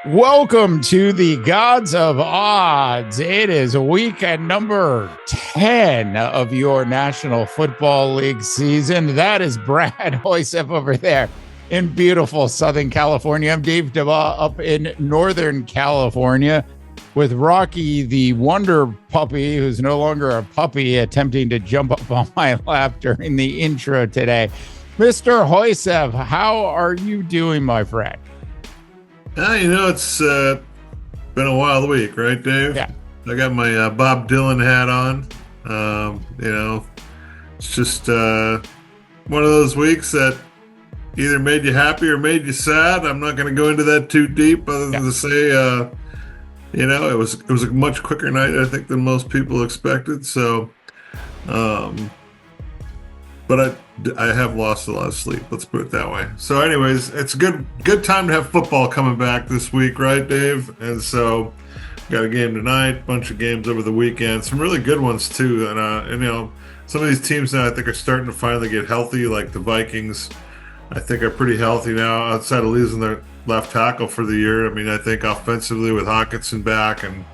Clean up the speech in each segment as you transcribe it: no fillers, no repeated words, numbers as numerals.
Welcome to the Gods of Odds. It is weekend number 10 of your National Football League season. That is Brad Hoysef over there in beautiful Southern California. I'm Dave DeVaugh up in Northern California with Rocky, the wonder puppy, who's no longer a puppy, attempting to jump up on my lap during the intro today. Mr. Hoysef, how are you doing, my friend? It's been a wild week, right, Dave? Yeah. I got my Bob Dylan hat on. It's just one of those weeks that either made you happy or made you sad. I'm not going to go into that too deep, other than to say, it was a much quicker night, I think, than most people expected. So, but I have lost a lot of sleep. Let's put it that way. So, anyways, it's a good time to have football coming back this week, right, Dave? And so, got a game tonight, bunch of games over the weekend, some really good ones too. And some of these teams now I think are starting to finally get healthy, like the Vikings. I think are pretty healthy now, outside of losing their left tackle for the year. I mean, I think offensively with Hawkinson back and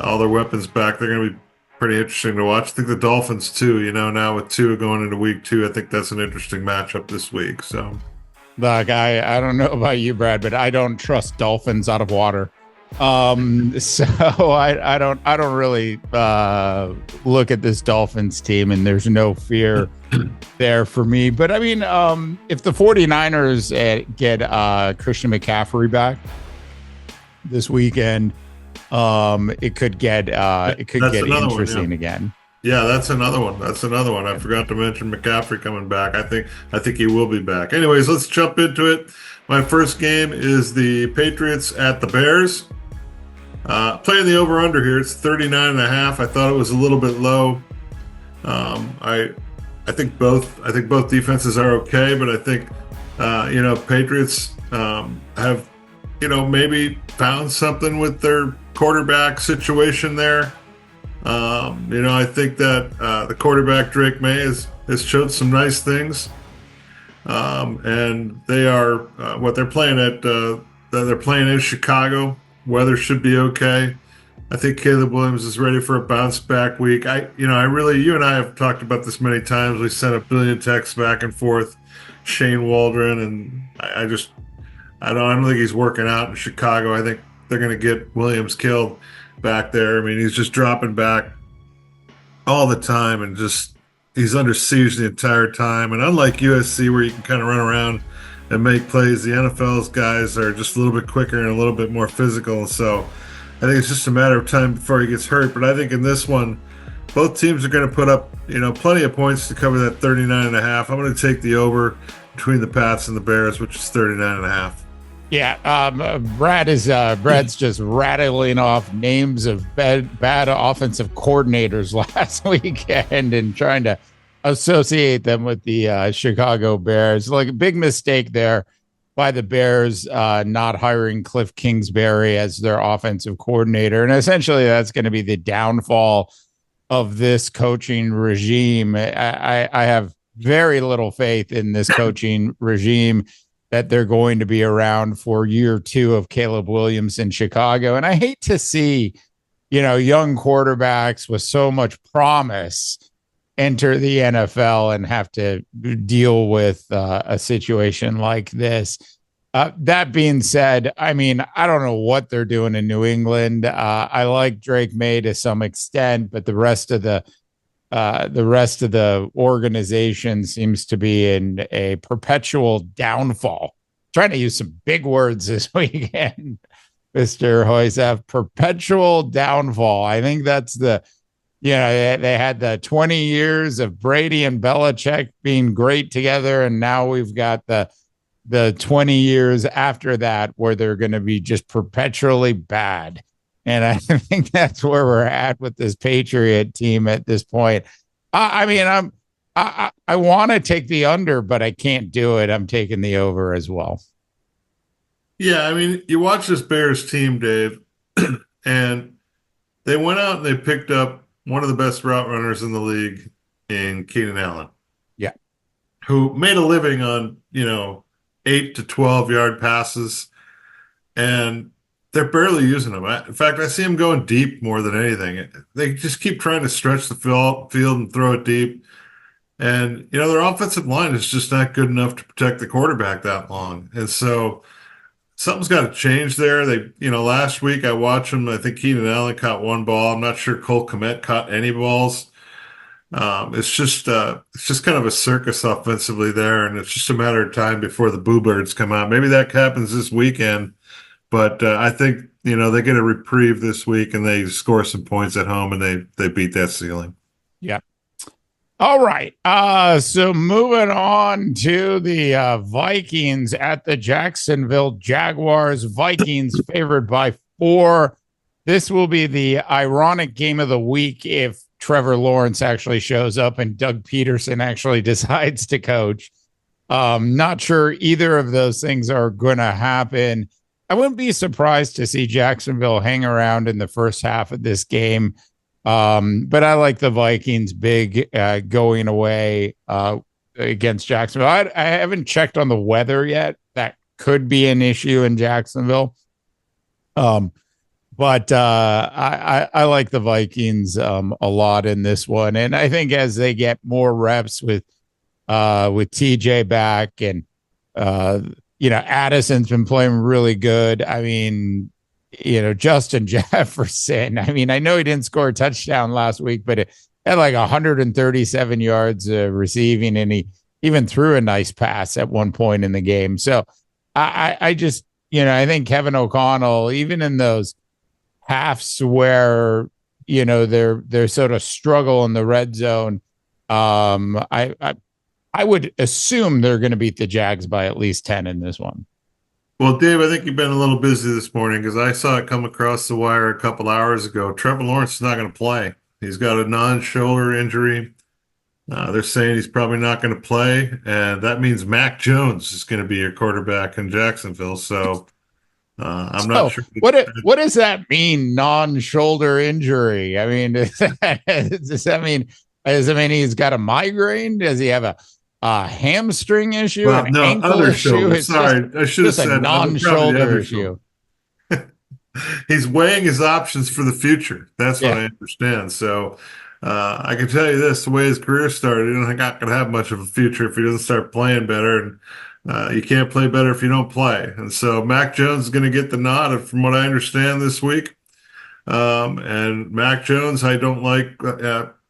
all their weapons back, they're going to be pretty interesting to watch. I think the Dolphins too, now with Tua going into week 2, I think that's an interesting matchup this week. So, look, I don't know about you, Brad, but I don't trust dolphins out of water. So I don't really look at this Dolphins team, and there's no fear there for me. But I mean, if the 49ers get Christian McCaffrey back this weekend, it could get interesting again. Yeah, that's another one. I forgot to mention McCaffrey coming back. I think he will be back. Anyways, let's jump into it. My first game is the Patriots at the Bears. Playing the over/under here. It's 39.5. I thought it was a little bit low. I think both defenses are okay, but I think Patriots have maybe found something with their quarterback situation there. I think that the quarterback Drake May has showed some nice things, and they are what they're playing at. They're playing in Chicago. Weather should be okay. I think Caleb Williams is ready for a bounce back week. You and I have talked about this many times. We sent a billion texts back and forth. Shane Waldron, and I don't think he's working out in Chicago. I think they're going to get Williams killed back there. I mean, he's just dropping back all the time, and he's under siege the entire time. And unlike USC, where you can kind of run around and make plays, the NFL's guys are just a little bit quicker and a little bit more physical. So I think it's just a matter of time before he gets hurt. But I think in this one, both teams are going to put up, plenty of points to cover that 39.5. I'm going to take the over between the Pats and the Bears, which is 39.5. Yeah, Brad's just rattling off names of bad offensive coordinators last weekend and trying to associate them with the Chicago Bears. Like a big mistake there by the Bears not hiring Cliff Kingsbury as their offensive coordinator. And essentially that's going to be the downfall of this coaching regime. I have very little faith in this coaching regime that they're going to be around for year 2 of Caleb Williams in Chicago. And I hate to see, young quarterbacks with so much promise enter the NFL and have to deal with a situation like this. That being said, I mean, I don't know what they're doing in New England. I like Drake May to some extent, but the rest of the organization seems to be in a perpetual downfall. Trying to use some big words this weekend, Mr. Hoysef. Perpetual downfall. I think that's they had the 20 years of Brady and Belichick being great together, and now we've got the 20 years after that where they're going to be just perpetually bad. And I think that's where we're at with this Patriot team at this point. I want to take the under, but I can't do it. I'm taking the over as well. Yeah, I mean, you watch this Bears team, Dave, and they went out and they picked up one of the best route runners in the league in Keenan Allen. Yeah. Who made a living on, 8 to 12 yard passes. and they're barely using them. In fact, I see them going deep more than anything. They just keep trying to stretch the field and throw it deep. And, their offensive line is just not good enough to protect the quarterback that long. And so something's got to change there. Last week I watched them. I think Keenan Allen caught one ball. I'm not sure Cole Kmet caught any balls. It's just kind of a circus offensively there, and it's just a matter of time before the Boo Birds come out. Maybe that happens this weekend, but I think they get a reprieve this week and they score some points at home and they beat that ceiling. Yeah. All right. So moving on to the Vikings at the Jacksonville Jaguars. Vikings favored by 4. This will be the ironic game of the week if Trevor Lawrence actually shows up and Doug Peterson actually decides to coach. Not sure either of those things are going to happen. I wouldn't be surprised to see Jacksonville hang around in the first half of this game. But I like the Vikings big going away against Jacksonville. I haven't checked on the weather yet. That could be an issue in Jacksonville. But I like the Vikings a lot in this one. And I think as they get more reps with TJ back and, Addison's been playing really good. I mean, Justin Jefferson. I mean, I know he didn't score a touchdown last week, but it had like 137 yards receiving, and he even threw a nice pass at one point in the game. So I just, I think Kevin O'Connell, even in those halves where, they're sort of struggle in the red zone, I would assume they're going to beat the Jags by at least 10 in this one. Well, Dave, I think you've been a little busy this morning because I saw it come across the wire a couple hours ago. Trevor Lawrence is not going to play. He's got a non-shoulder injury. They're saying he's probably not going to play, and that means Mac Jones is going to be your quarterback in Jacksonville. So I'm not sure. What does that mean, non-shoulder injury? I mean, does that mean he's got a migraine? Does he have a hamstring issue? Well, no, ankle other issue? shoulder. It's Sorry, I should have just a said non-shoulder issue. He's weighing his options for the future. That's what I understand. So I can tell you this: the way his career started, he's not going to have much of a future if he doesn't start playing better. And you can't play better if you don't play. And so Mac Jones is going to get the nod, from what I understand, this week. And Mac Jones, I don't like.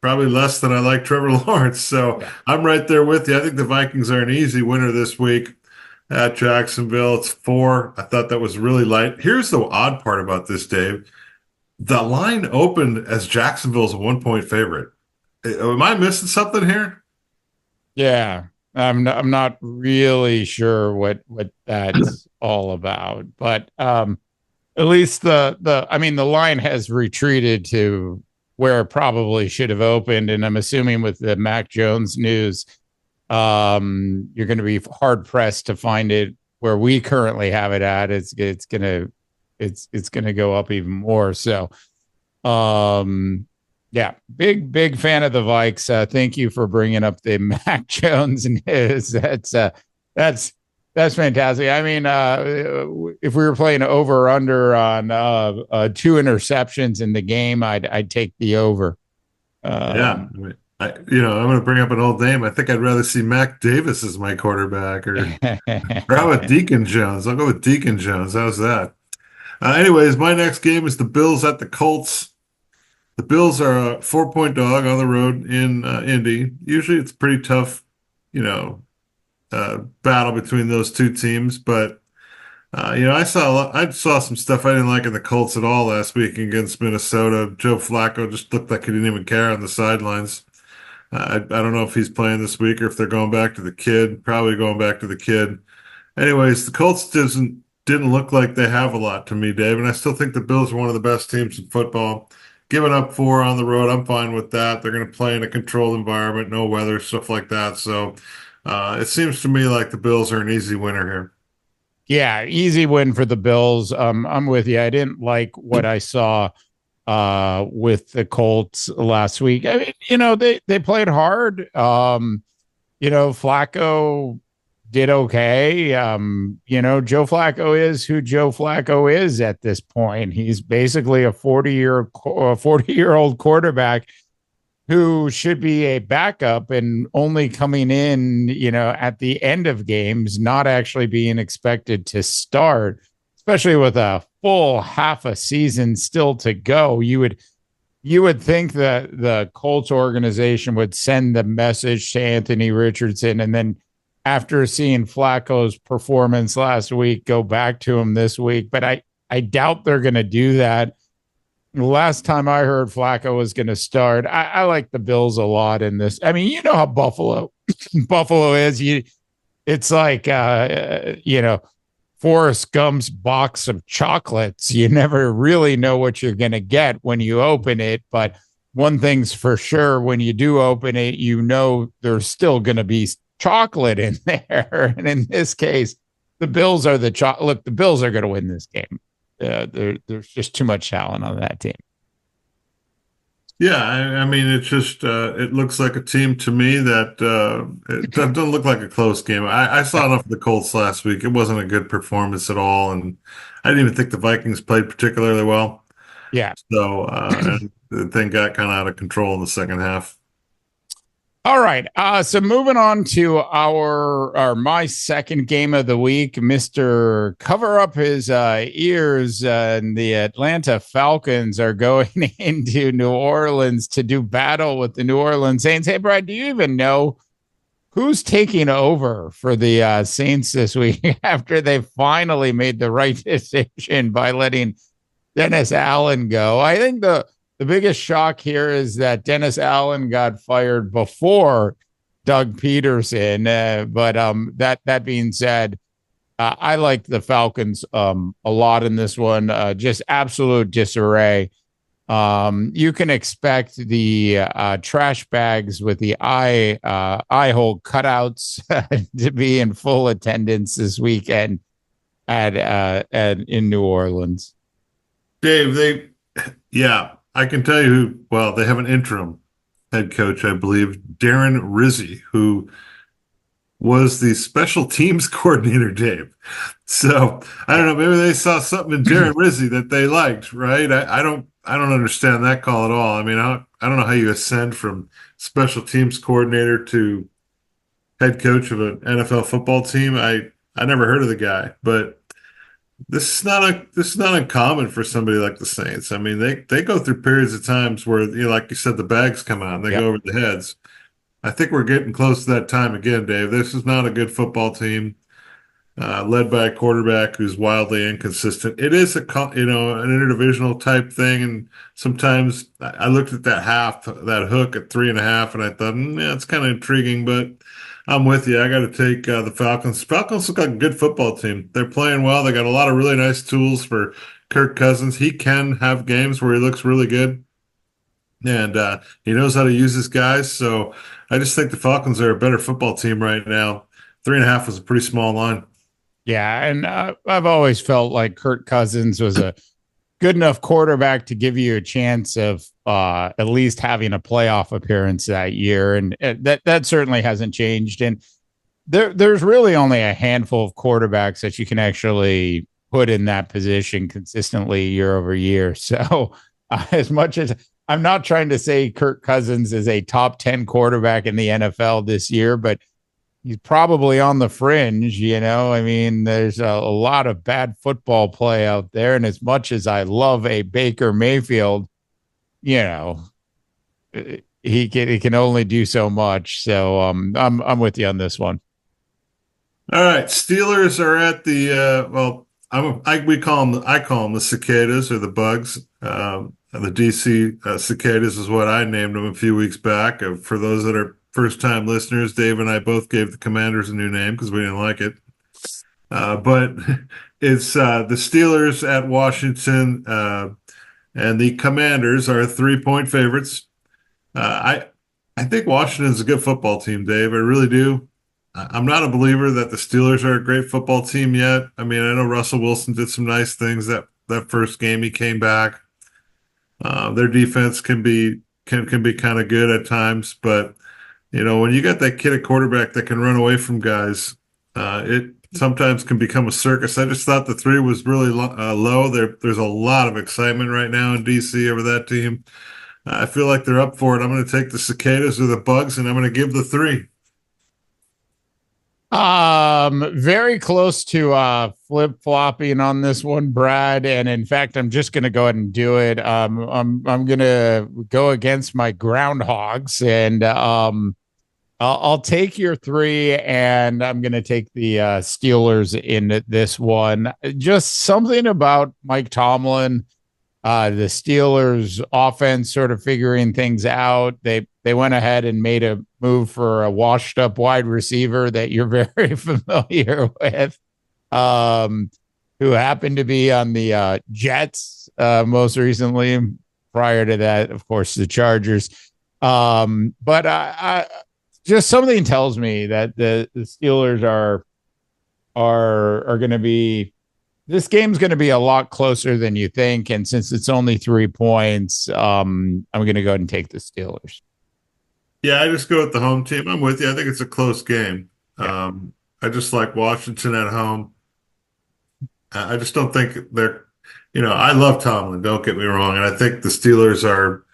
Probably less than I like Trevor Lawrence. So I'm right there with you. I think the Vikings are an easy winner this week at Jacksonville. It's 4. I thought that was really light. Here's the odd part about this, Dave. The line opened as Jacksonville's a 1-point favorite. Am I missing something here? Yeah. I'm not really sure what that's all about, but at least the line has retreated to where it probably should have opened. And I'm assuming with the Mac Jones news, you're going to be hard pressed to find it where we currently have it at. It's going to go up even more. So, yeah, big fan of the Vikes. Thank you for bringing up the Mac Jones news. That's fantastic. I mean, if we were playing over or under on 2 interceptions in the game, I'd take the over. I'm going to bring up an old name. I think I'd rather see Mac Davis as my quarterback, or how about Deacon Jones? I'll go with Deacon Jones. How's that? Anyways, my next game is the Bills at the Colts. The Bills are a 4-point dog on the road in Indy. Usually, it's pretty tough, battle between those two teams. But I saw some stuff I didn't like in the Colts at all last week against Minnesota. Joe Flacco just looked like he didn't even care on the sidelines. I don't know if he's playing this week or if they're going back to the kid. Probably going back to the kid. Anyways, the Colts didn't look like they have a lot to me, Dave, and I still think the Bills are one of the best teams in football. Giving up 4 on the road, I'm fine with that. They're going to play in a controlled environment, no weather, stuff like that. So it seems to me like the Bills are an easy winner here. Yeah, easy win for the Bills. I'm with you. I didn't like what I saw with the Colts last week. I mean, they played hard. Flacco did okay. Joe Flacco is who Joe Flacco is at this point. He's basically a 40-year-old quarterback who should be a backup and only coming in, at the end of games, not actually being expected to start, especially with a full half a season still to go. You would think that the Colts organization would send the message to Anthony Richardson, and then after seeing Flacco's performance last week, go back to him this week. But I doubt they're going to do that. The last time I heard Flacco was going to start, I like the Bills a lot in this. I mean, you know how Buffalo is. It's like Forrest Gump's box of chocolates. You never really know what you're going to get when you open it. But one thing's for sure, when you do open it, there's still going to be chocolate in there. And in this case, the Bills are look, the Bills are going to win this game. There's just too much talent on that team. Yeah, I mean, it's just it looks like a team to me that it doesn't look like a close game. I saw enough of the Colts last week. It wasn't a good performance at all, and I didn't even think the Vikings played particularly well. Yeah. So and the thing got kind of out of control in the second half. All right. So moving on to my second game of the week, Mr. Cover Up His Ears, and the Atlanta Falcons are going into New Orleans to do battle with the New Orleans Saints. Hey, Brad, do you even know who's taking over for the Saints this week after they finally made the right decision by letting Dennis Allen go? I think the biggest shock here is that Dennis Allen got fired before Doug Peterson. But that being said, I like the Falcons a lot in this one. Just absolute disarray. You can expect the trash bags with the eye hole cutouts to be in full attendance this weekend at in New Orleans. Dave, yeah. I can tell you who, well, they have an interim head coach, I believe, Darren Rizzi, who was the special teams coordinator, Dave. So I don't know, maybe they saw something in Darren Rizzi that they liked, right? I don't understand that call at all. I mean, I don't know how you ascend from special teams coordinator to head coach of an NFL football team. I never heard of the guy, but this is not uncommon for somebody like the Saints. I mean, they go through periods of times where, like you said, the bags come out and they go over the heads. I think we're getting close to that time again, Dave. This is not a good football team, led by a quarterback who's wildly inconsistent. It is an interdivisional type thing, and sometimes I looked at that hook at 3.5, and I thought, yeah, it's kind of intriguing, but I'm with you. I got to take the Falcons. Falcons look like a good football team. They're playing well. They got a lot of really nice tools for Kirk Cousins. He can have games where he looks really good, and he knows how to use his guys. So I just think the Falcons are a better football team right now. 3.5 was a pretty small line. Yeah, and I've always felt like Kirk Cousins was a good enough quarterback to give you a chance of at least having a playoff appearance that year, and that certainly hasn't changed. And there's really only a handful of quarterbacks that you can actually put in that position consistently year over year. So as much as I'm not trying to say Kirk Cousins is a top 10 quarterback in the NFL this year, but he's probably on the fringe. I mean, there's a lot of bad football play out there. And as much as I love a Baker Mayfield, he can only do so much. So I'm with you on this one. All right, Steelers are at the I call them the cicadas or the bugs. The DC cicadas is what I named them a few weeks back. For those that are first-time listeners, Dave and I both gave the Commanders a new name because we didn't like it. But it's the Steelers at Washington, and the Commanders are 3-point favorites. I think Washington's a good football team, Dave. I really do. I'm not a believer that the Steelers are a great football team yet. I mean, I know Russell Wilson did some nice things that first game he came back. Their defense can be kind of good at times, but when you got that kid at quarterback that can run away from guys, It sometimes can become a circus. I just thought the three was really low. There's a lot of excitement right now in DC over that team. I feel like they're up for it. I'm going to take the Cicadas or the Bugs, and I'm going to give the three. Very close to flip-flopping on this one, Brad. And in fact, I'm just gonna go ahead and do it. I'm gonna go against my groundhogs and I'll take your three, and I'm gonna take the Steelers in this one. Just something about Mike Tomlin, the Steelers offense sort of figuring things out. They went ahead and made a move for a washed up wide receiver that you're very familiar with, um, who happened to be on the Jets most recently. Prior to that, of course, the Chargers. But I just something tells me that the Steelers are going to be, this game's going to be a lot closer than you think. And since it's only 3 points, I'm going to go ahead and take the Steelers. Yeah, I just go with the home team. I'm with you. I think it's a close game. Yeah. I just like Washington at home. I just don't think I love Tomlin, don't get me wrong. And I think the Steelers are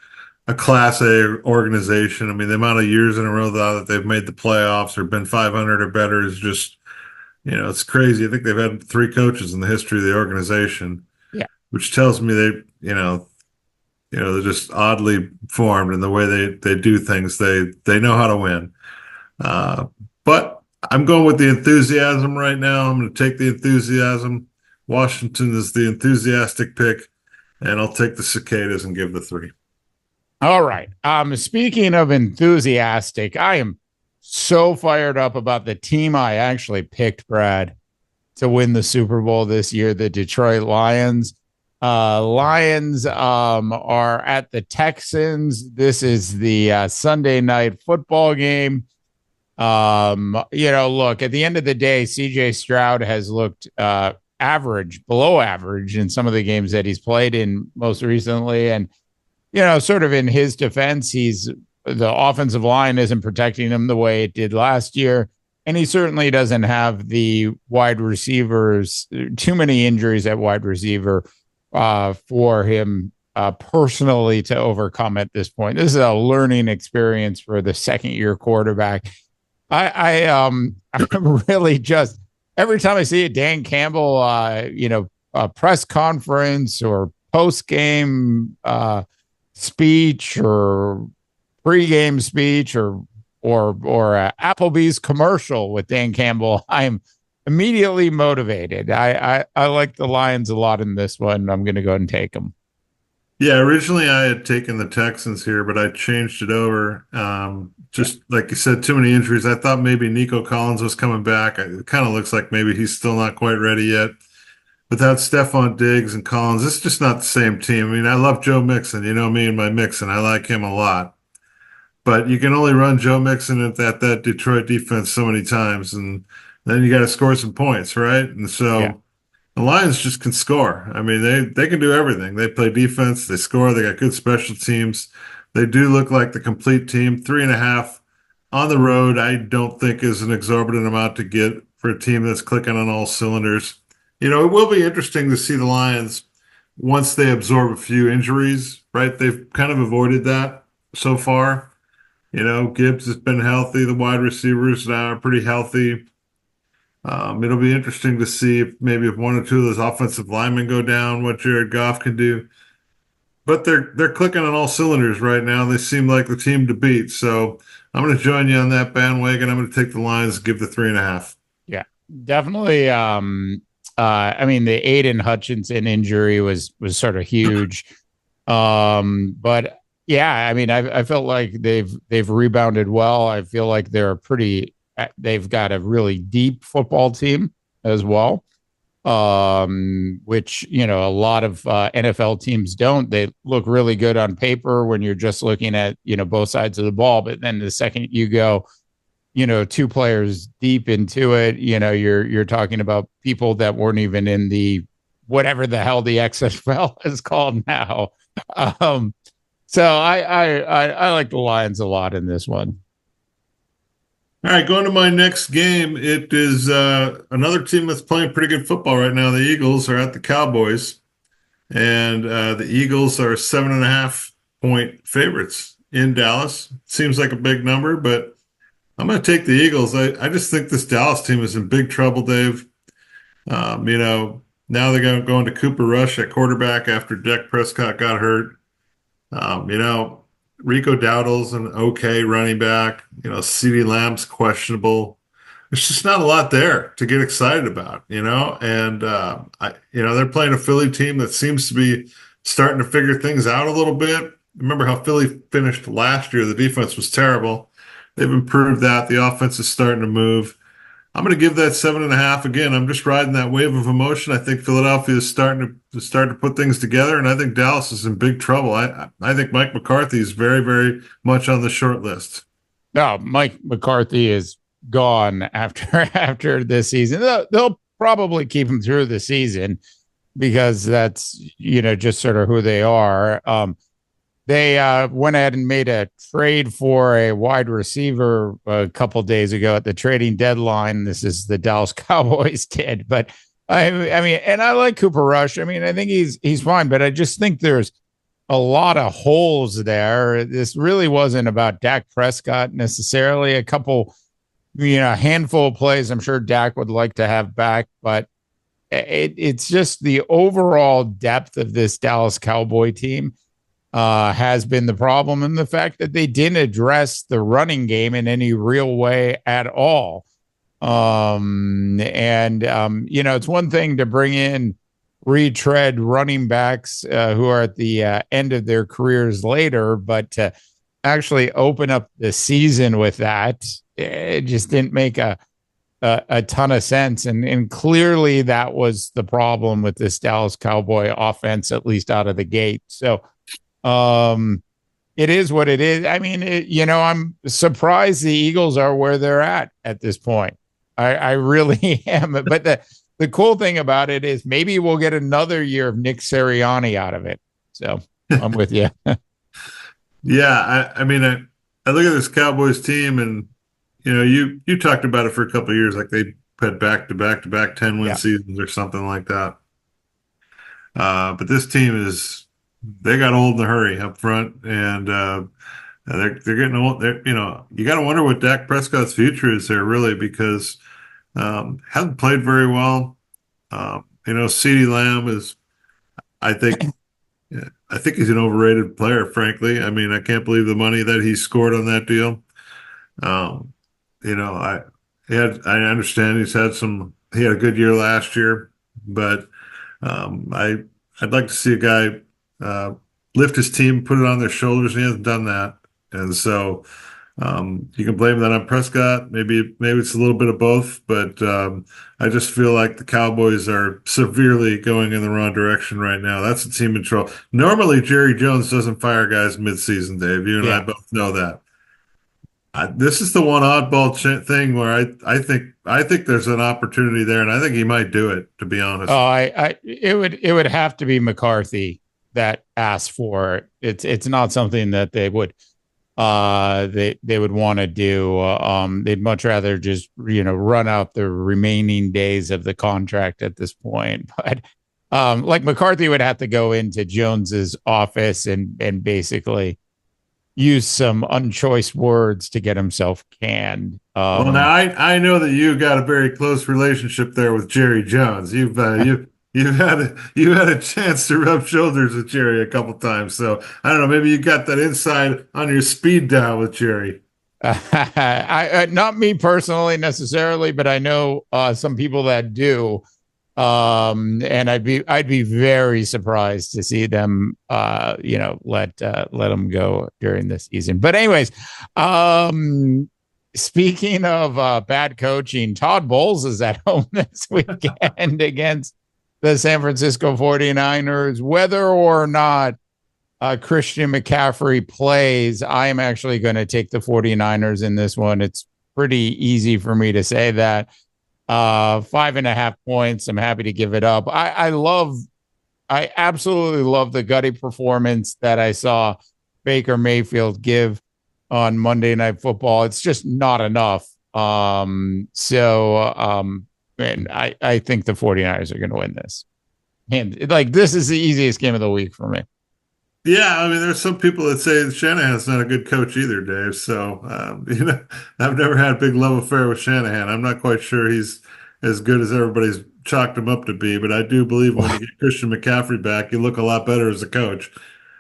a Class A organization. I mean, the amount of years in a row that they've made the playoffs or been 500 or better is just, it's crazy. I think they've had three coaches in the history of the organization, Yeah. which tells me they're just oddly formed in the way they do things. They know how to win. But I'm going with the enthusiasm right now. I'm going to take the enthusiasm. Washington is the enthusiastic pick, and I'll take the Cicadas and give the three. All right. Speaking of enthusiastic, I am so fired up about the team I actually picked, Brad, to win the Super Bowl this year, the Detroit Lions. Lions are at the Texans. This is the Sunday night football game. Look, at the end of the day, CJ Stroud has looked average, below average in some of the games that he's played in most recently. And, sort of in his defense, the offensive line isn't protecting him the way it did last year. And he certainly doesn't have the wide receivers, too many injuries at wide receiver for him personally to overcome at this point. This is a learning experience for the second-year quarterback. I'm really just, every time I see a Dan Campbell, a press conference or post-game speech or pre-game speech or Applebee's commercial with Dan Campbell, I'm immediately motivated. I like the Lions a lot in this one. I'm going to go ahead and take them. Yeah, originally I had taken the Texans here, but I changed it over. Just like you said, too many injuries. I thought maybe Nico Collins was coming back. It kind of looks like maybe he's still not quite ready yet. Without Stephon Diggs and Collins, it's just not the same team. I mean, I love Joe Mixon. You know me and my Mixon. I like him a lot. But you can only run Joe Mixon at that Detroit defense so many times, and then you got to score some points, right? And so the Lions just can score. I mean, they can do everything. They play defense, they score, they got good special teams. They do look like the complete team. 3.5 on the road, I don't think is an exorbitant amount to get for a team that's clicking on all cylinders. It will be interesting to see the Lions once they absorb a few injuries, right? They've kind of avoided that so far. Gibbs has been healthy. The wide receivers now are pretty healthy. It'll be interesting to see if one or two of those offensive linemen go down, what Jared Goff can do. But they're clicking on all cylinders right now. They seem like the team to beat. So I'm going to join you on that bandwagon. I'm going to take the Lions and give the 3.5. Yeah, definitely. I mean, the Aiden Hutchinson injury was sort of huge. But yeah, I mean, I felt like they've rebounded well. I feel like they've got a really deep football team as well. Which, a lot of NFL teams don't. They look really good on paper when you're just looking at, both sides of the ball. But then the second you go, two players deep into it, you're talking about people that weren't even in the whatever the hell the XFL is called now. So I like the Lions a lot in this one. All right, going to my next game. It is another team that's playing pretty good football right now. The Eagles are at the Cowboys, and the Eagles are 7.5 point favorites in Dallas. Seems like a big number, but I'm going to take the Eagles. I just think this Dallas team is in big trouble, Dave. Now they're going to go into Cooper Rush at quarterback after Dak Prescott got hurt. Um, you know, Rico Dowdle's an okay running back. CeeDee Lamb's questionable. There's just not a lot there to get excited about, and they're playing a Philly team that seems to be starting to figure things out a little bit. Remember how Philly finished last year? The defense was terrible. They've improved that. The offense is starting to move. I'm going to give that 7.5 again. I'm just riding that wave of emotion. I think Philadelphia is starting to put things together, and I think Dallas is in big trouble. I think Mike McCarthy is very, very much on the short list. No, Mike McCarthy is gone after this season. They'll probably keep him through the season because that's just sort of who they are. They went ahead and made a trade for a wide receiver a couple days ago at the trading deadline. This is the Dallas Cowboys did, but I mean, and I like Cooper Rush. I mean, I think he's fine, but I just think there's a lot of holes there. This really wasn't about Dak Prescott necessarily. A couple, handful of plays I'm sure Dak would like to have back, but it's just the overall depth of this Dallas Cowboy team has been the problem, and the fact that they didn't address the running game in any real way at all. It's one thing to bring in retread running backs who are at the end of their careers later, but to actually open up the season with that, it just didn't make a ton of sense. And clearly that was the problem with this Dallas Cowboy offense, at least out of the gate. So, it is what it is. I mean, I'm surprised the Eagles are where they're at this point. I really am. But the cool thing about it is maybe we'll get another year of Nick Sirianni out of it. So I'm with you. Yeah, I mean, I look at this Cowboys team, and you talked about it for a couple of years, like they had back-to-back 10-win seasons or something like that. But this team they got old in a hurry up front, and they're getting old. You got to wonder what Dak Prescott's future is there, really, because hasn't played very well. CeeDee Lamb is, I think he's an overrated player, frankly. I mean, I can't believe the money that he scored on that deal. I understand he had a good year last year, but I'd like to see a guy lift his team, put it on their shoulders, and he hasn't done that. And so you can blame that on Prescott. Maybe it's a little bit of both, but I just feel like the Cowboys are severely going in the wrong direction right now. That's a team in trouble. Normally, Jerry Jones doesn't fire guys mid-season, Dave. You and I both know that. This is the one oddball thing where I think there's an opportunity there, and I think he might do it, to be honest. Oh, it would have to be McCarthy that asked for it. It's not something that they would want to do. They'd much rather just run out the remaining days of the contract at this point. But like McCarthy would have to go into Jones's office and basically use some unchoice words to get himself canned. Well, now I know that you got a very close relationship there with Jerry Jones. You've had a chance to rub shoulders with Jerry a couple times, so I don't know. Maybe you got that inside on your speed dial with Jerry. Not me personally necessarily, but I know some people that do. And I'd be very surprised to see them, let them go during this season. But anyways, speaking of bad coaching, Todd Bowles is at home this weekend against the San Francisco 49ers. Whether or not Christian McCaffrey plays, I am actually going to take the 49ers in this one. It's pretty easy for me to say that. 5.5 points. I'm happy to give it up. I absolutely love the gutty performance that I saw Baker Mayfield give on Monday Night Football. It's just not enough And I think the 49ers are going to win this. And like, this is the easiest game of the week for me. Yeah, I mean, there's some people that say Shanahan's not a good coach either, Dave. So, I've never had a big love affair with Shanahan. I'm not quite sure he's as good as everybody's chalked him up to be, but I do believe when you get Christian McCaffrey back, you look a lot better as a coach.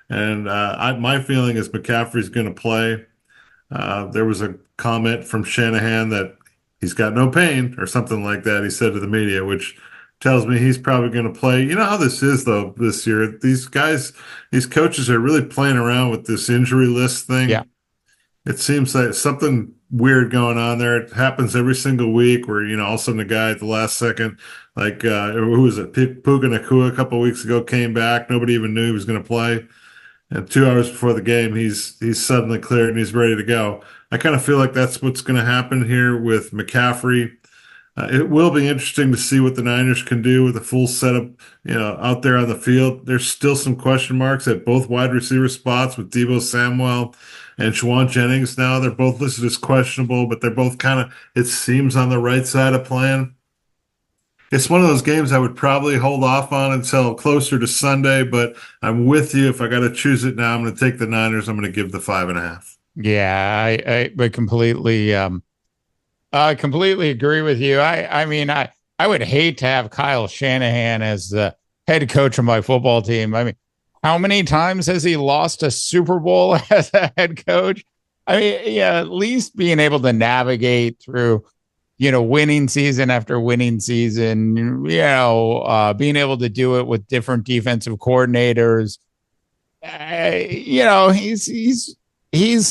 And my feeling is McCaffrey's going to play. There was a comment from Shanahan that he's got no pain or something like that. He said to the media, which tells me he's probably going to play. You know how this is though this year. These guys, these coaches are really playing around with this injury list Yeah. thing. It seems like something weird going on there. It happens every single week where, all of a sudden the guy at the last second, like who was it? Puka Nakua a couple of weeks ago came back. Nobody even knew he was going to play. And 2 hours before the game, he's suddenly cleared and he's ready to go. I kind of feel like that's what's going to happen here with McCaffrey. It will be interesting to see what the Niners can do with a full setup, out there on the field. There's still some question marks at both wide receiver spots with Deebo Samuel and Shawan Jennings. Now they're both listed as questionable, but they're both kind of, it seems, on the right side of plan. It's one of those games I would probably hold off on until closer to Sunday, but I'm with you. If I got to choose it now, I'm going to take the Niners. I'm going to give the 5.5. Yeah, I completely agree with you. I mean, I would hate to have Kyle Shanahan as the head coach of my football team. I mean, how many times has he lost a Super Bowl as a head coach? I mean, yeah, at least being able to navigate through, winning season after winning season, being able to do it with different defensive coordinators. He's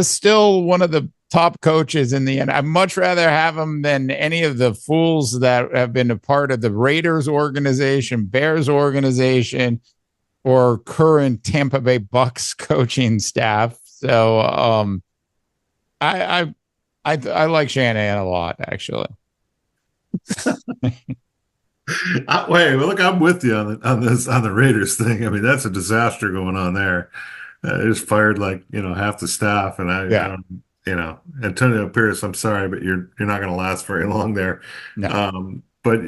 still one of the top coaches in the end. I'd much rather have him than any of the fools that have been a part of the Raiders organization, Bears organization, or current Tampa Bay Bucs coaching staff. So I like Shanahan a lot, actually. Wait, well, look, I'm with you on the Raiders thing. I mean, that's a disaster going on there. They just fired like half the staff, and I Yeah. don't, Antonio Pierce. I'm sorry, but you're not going to last very long there. No. But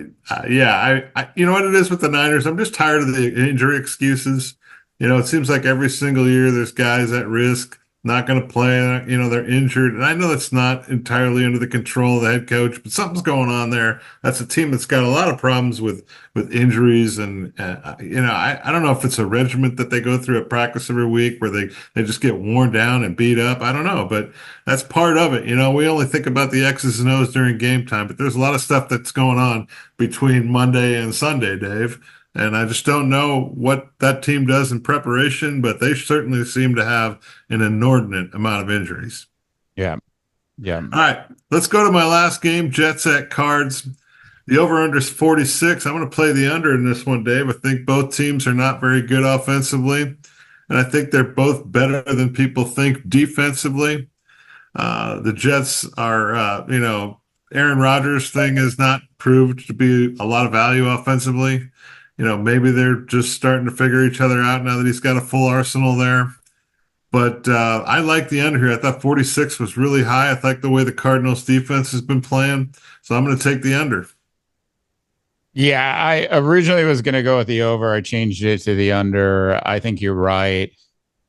yeah, you know what it is with the Niners. I'm just tired of the injury excuses. It seems like every single year there's guys at risk, not going to play. They're injured, and I know that's not entirely under the control of the head coach, but something's going on there. That's a team that's got a lot of problems with injuries, and I don't know if it's a regiment that they go through at practice every week where they just get worn down and beat up. I don't know, but that's part of it. We only think about the X's and O's during game time, but there's a lot of stuff that's going on between Monday and Sunday, Dave. And I just don't know what that team does in preparation, but they certainly seem to have an inordinate amount of injuries. Yeah. Yeah. All right, let's go to my last game, Jets at Cards. The over-under is 46. I'm going to play the under in this one, Dave. I think both teams are not very good offensively, and I think they're both better than people think defensively. The Jets are, Aaron Rodgers' thing has not proved to be a lot of value offensively. Maybe they're just starting to figure each other out now that he's got a full arsenal there. But I like the under here. I thought 46 was really high. I like the way the Cardinals defense has been playing. So I'm going to take the under. Yeah, I originally was going to go with the over. I changed it to the under. I think you're right.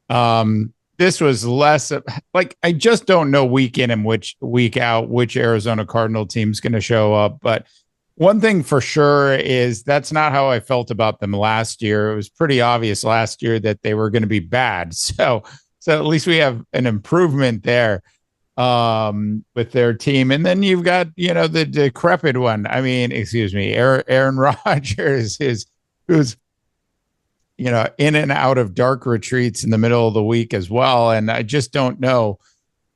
This was less like I just don't know week in and week out which Arizona Cardinal team's going to show up. But one thing for sure is that's not how I felt about them last year. It was pretty obvious last year that they were going to be bad. So at least we have an improvement there with their team. And then you've got, the decrepit one. I mean, excuse me, Aaron Rodgers who's in and out of dark retreats in the middle of the week as well. And I just don't know,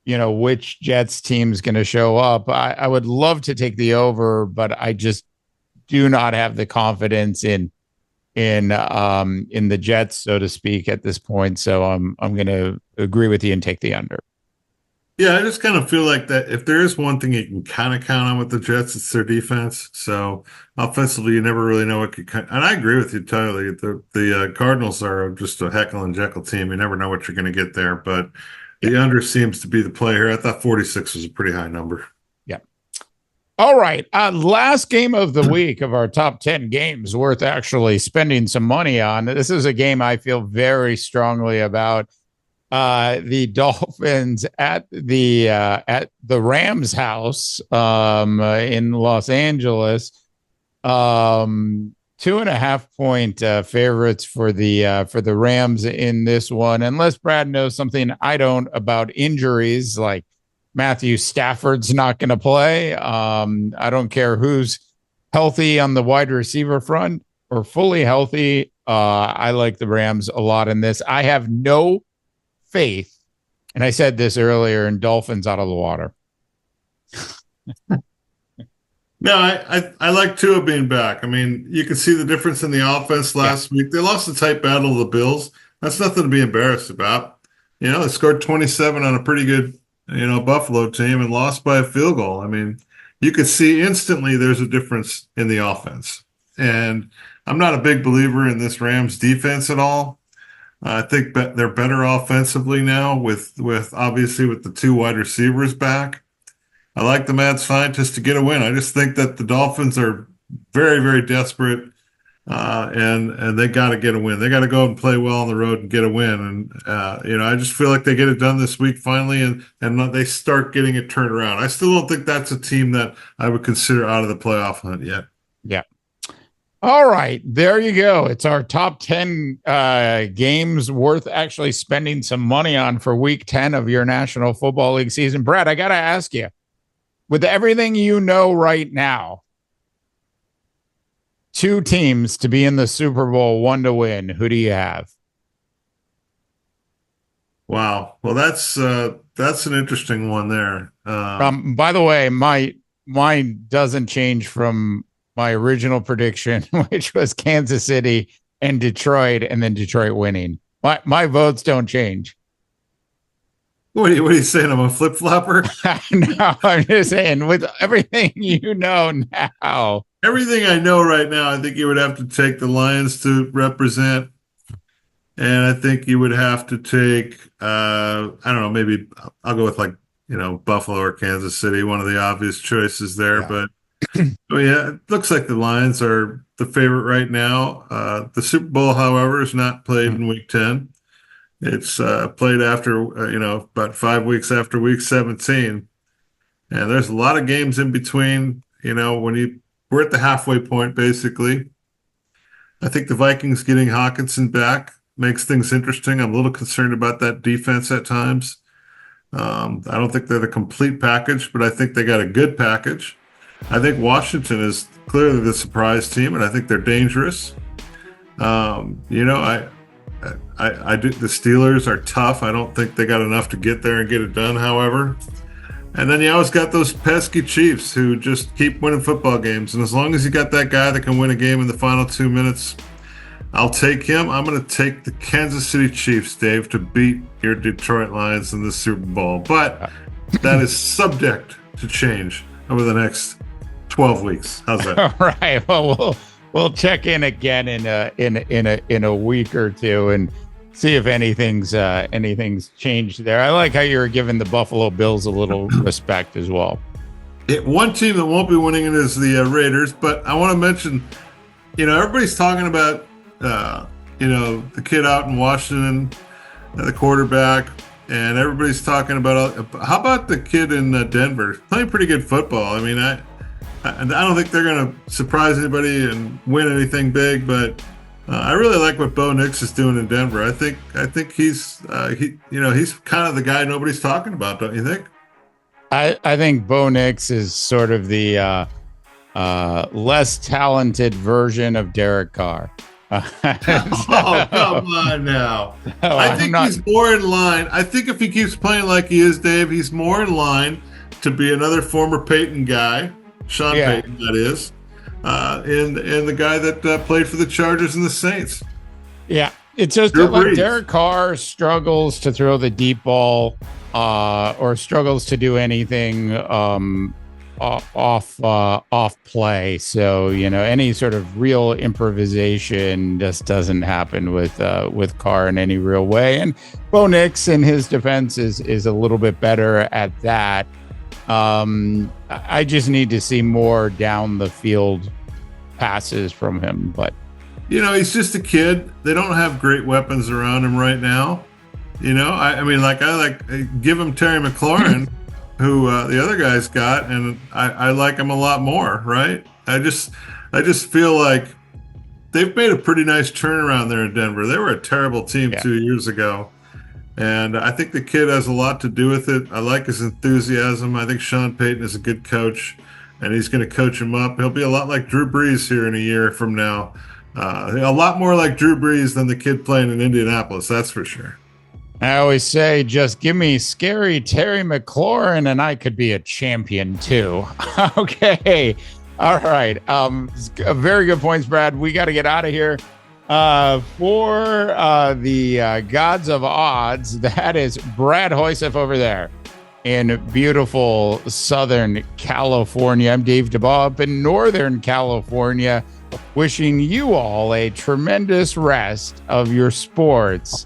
which Jets team's going to show up. I would love to take the over, but I just do not have the confidence in the Jets, so to speak, at this point. So I'm going to agree with you and take the under. Yeah, I just kind of feel like that if there is one thing you can kind of count on with the Jets, it's their defense. So offensively, you never really know what could. And I agree with you totally. The Cardinals are just a Jekyll and Jekyll team. You never know what you're going to get there. But the under seems to be the play here. I thought 46 was a pretty high number. Yeah. All right. Last game of the week of our top 10 games worth actually spending some money on. This is a game I feel very strongly about. The Dolphins at the Rams house in Los Angeles. 2.5 point favorites for the Rams in this one. Unless Brad knows something I don't about injuries, like Matthew Stafford's not going to play. I don't care who's healthy on the wide receiver front or fully healthy. I like the Rams a lot in this. I have no faith, and I said this earlier, in Dolphins out of the water. No, I like Tua being back. I mean, you can see the difference in the offense last week. They lost a tight battle of the Bills. That's nothing to be embarrassed about. They scored 27 on a pretty good, Buffalo team and lost by a field goal. I mean, you could see instantly there's a difference in the offense. And I'm not a big believer in this Rams defense at all. I think they're better offensively now with obviously with the two wide receivers back. I like the mad scientist to get a win. I just think that the Dolphins are very, very desperate, and they got to get a win. They got to go and play well on the road and get a win. And I just feel like they get it done this week finally, and they start getting it turned around. I still don't think that's a team that I would consider out of the playoff hunt yet. Yeah. All right, there you go. It's our top 10 games worth actually spending some money on for week 10 of your National Football League season. Brad, I got to ask you, with everything you know right now, two teams to be in the Super Bowl, one to win, who do you have? Wow. Well, that's an interesting one there. By the way, mine doesn't change from my original prediction, which was Kansas City and Detroit, and then Detroit winning. My votes don't change. What are you saying? I'm a flip flopper? No, I'm just saying, with everything you know now. Everything I know right now, I think you would have to take the Lions to represent. And I think you would have to take, I don't know, maybe I'll go with Buffalo or Kansas City, one of the obvious choices there. Yeah. But yeah, it looks like the Lions are the favorite right now. The Super Bowl, however, is not played in week 10. It's played after, about 5 weeks after week 17. And there's a lot of games in between, we're at the halfway point, basically. I think the Vikings getting Hawkinson back makes things interesting. I'm a little concerned about that defense at times. I don't think they're the complete package, but I think they got a good package. I think Washington is clearly the surprise team, and I think they're dangerous. I do. The Steelers are tough. I don't think they got enough to get there and get it done, however. And then you always got those pesky Chiefs who just keep winning football games. And as long as you got that guy that can win a game in the final 2 minutes, I'll take him. I'm going to take the Kansas City Chiefs, Dave, to beat your Detroit Lions in the Super Bowl. But that is subject to change over the next 12 weeks. How's that? All right. Well, we'll check in again in a week or two and see if anything's changed there. I like how you're giving the Buffalo Bills a little respect as well. One team that won't be winning it is the Raiders, but I want to mention, everybody's talking about, the kid out in Washington, the quarterback, and everybody's talking about, how about the kid in Denver? Playing pretty good football. I mean, I don't think they're going to surprise anybody and win anything big, but I really like what Bo Nix is doing in Denver. I think he's he's kind of the guy nobody's talking about, don't you think? I think Bo Nix is sort of the less talented version of Derek Carr. Oh, come on now. I think he's more in line. I think if he keeps playing like he is, Dave, he's more in line to be another former Peyton guy, Sean Payton, that is, and the guy that played for the Chargers and the Saints. Yeah, it's just like Derek Carr struggles to throw the deep ball or struggles to do anything off play. So, any sort of real improvisation just doesn't happen with Carr in any real way. And Bo Nix in his defense is a little bit better at that. I just need to see more down the field passes from him, but he's just a kid. They don't have great weapons around him right now. I mean, give him Terry McLaurin, who the other guys got, and I like him a lot more, right? I just feel like they've made a pretty nice turnaround there in Denver. They were a terrible team 2 years ago, and I think the kid has a lot to do with it. I like his enthusiasm. I think Sean Payton is a good coach, and he's going to coach him up. He'll be a lot like Drew Brees here in a year from now. A lot more like Drew Brees than the kid playing in Indianapolis, that's for sure. I always say, just give me scary Terry McLaurin and I could be a champion too. Okay. All right. Very good points, Brad. We got to get out of here. For the Gods of Odds, that is Brad Hoyseth over there in beautiful Southern California. I'm Dave DeBaugh up in Northern California, wishing you all a tremendous rest of your sports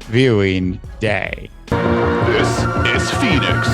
viewing day. This is Phoenix.